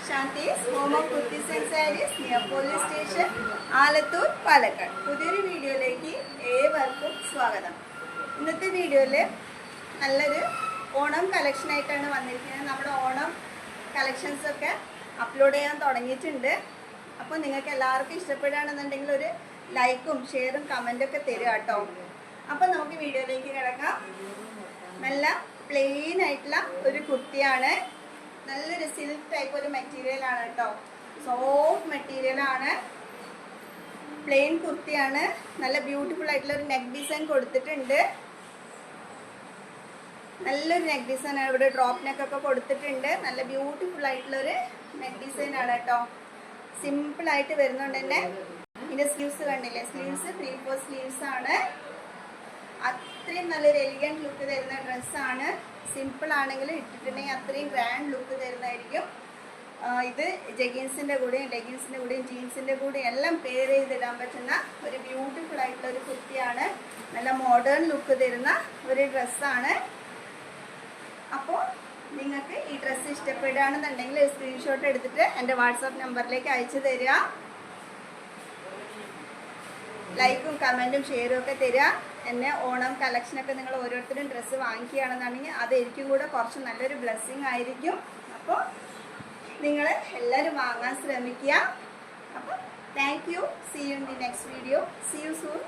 Shanti's Home of Kurtis and Sarees near Police Station, Alathur, Palakkad. പുതിയൊരു വീഡിയോയിലേക്ക് ഏവർക്കും സ്വാഗതം. ഇന്നത്തെ വീഡിയോയിൽ നല്ലൊരു ഓണം കളക്ഷൻ ആയിട്ടാണ് വന്നിരിക്കുന്നത്. നമ്മുടെ ഓണം കളക്ഷൻസ് ഒക്കെ അപ്ലോഡ് ചെയ്യാൻ തുടങ്ങിയിട്ടുണ്ട്. അപ്പോൾ നിങ്ങൾക്ക് എല്ലാവർക്കും ഇഷ്ടപ്പെടുകയാണെന്നുണ്ടെങ്കിൽ ഒരു ലൈക്കും ഷെയറും കമൻറ്റൊക്കെ തരിക കേട്ടോ. അപ്പോൾ നമുക്ക് വീഡിയോയിലേക്ക് കിടക്കാം. നല്ല പ്ലെയിൻ ആയിട്ടുള്ള ഒരു കുർത്തിയാണ്. നല്ലൊരു സിൽക്ക് ടൈപ്പ് ഒരു മെറ്റീരിയൽ ആണ് കേട്ടോ. സോഫ്റ്റ് മെറ്റീരിയൽ ആണ്. പ്ലെയിൻ കുർത്തിയാണ്. നല്ല ബ്യൂട്ടിഫുൾ ആയിട്ടുള്ള ഒരു നെക്ക് ഡിസൈൻ കൊടുത്തിട്ടുണ്ട്. നല്ലൊരു നെക്ക് ഡിസൈൻ ആണ്. ഇവിടെ ഡ്രോപ്പ് നെക്ക് ഒക്കെ കൊടുത്തിട്ടുണ്ട്. നല്ല ബ്യൂട്ടിഫുൾ ആയിട്ടുള്ള ഒരു നെക്ക് ഡിസൈൻ ആണ് കേട്ടോ. സിമ്പിൾ ആയിട്ട് വരുന്നുണ്ട് തന്നെ. ഇതിന്റെ സ്ലീവ്സ് കണ്ടില്ലേ? സ്ലീവ്സ് 3/4 സ്ലീവ്സ് ആണ്. അത്രയും നല്ലൊരു എലിഗന്റ് ലുക്ക് തരുന്ന ഡ്രസ്സാണ്. സിമ്പിൾ ആണെങ്കിലും ഇട്ടിട്ടുണ്ടെങ്കിൽ അത്രയും ഗ്രാൻഡ് ലുക്ക് തരുന്നതായിരിക്കും. ഇത് ജഗീൻസിൻ്റെ കൂടെയും ലെഗിൻസിൻ്റെ കൂടെയും ജീൻസിൻ്റെ കൂടെയും എല്ലാം പെയർ ചെയ്തിടാൻ പറ്റുന്ന ഒരു ബ്യൂട്ടിഫുൾ ആയിട്ടുള്ള ഒരു കുർത്തിയാണ്. നല്ല മോഡേൺ ലുക്ക് തരുന്ന ഒരു ഡ്രസ്സാണ്. അപ്പോൾ നിങ്ങൾക്ക് ഈ ഡ്രസ്സ് ഇഷ്ടപ്പെടുകയാണെന്നുണ്ടെങ്കിൽ സ്ക്രീൻഷോട്ട് എടുത്തിട്ട് എൻ്റെ വാട്സാപ്പ് നമ്പറിലേക്ക് അയച്ചു തരിക. ലൈക്കും കമൻറ്റും ഷെയറും ഒക്കെ തരിക. എന്നെ ഓണം കളക്ഷനൊക്കെ നിങ്ങൾ ഓരോരുത്തരും ഡ്രസ്സ് വാങ്ങിക്കുകയാണെന്നുണ്ടെങ്കിൽ അത് എനിക്കും കൂടെ കുറച്ച് നല്ലൊരു ബ്ലെസ്സിങ് ആയിരിക്കും. അപ്പോൾ നിങ്ങൾ എല്ലാവരും വാങ്ങാൻ ശ്രമിക്കുക. അപ്പോൾ thank you. See you in the next video. See you soon.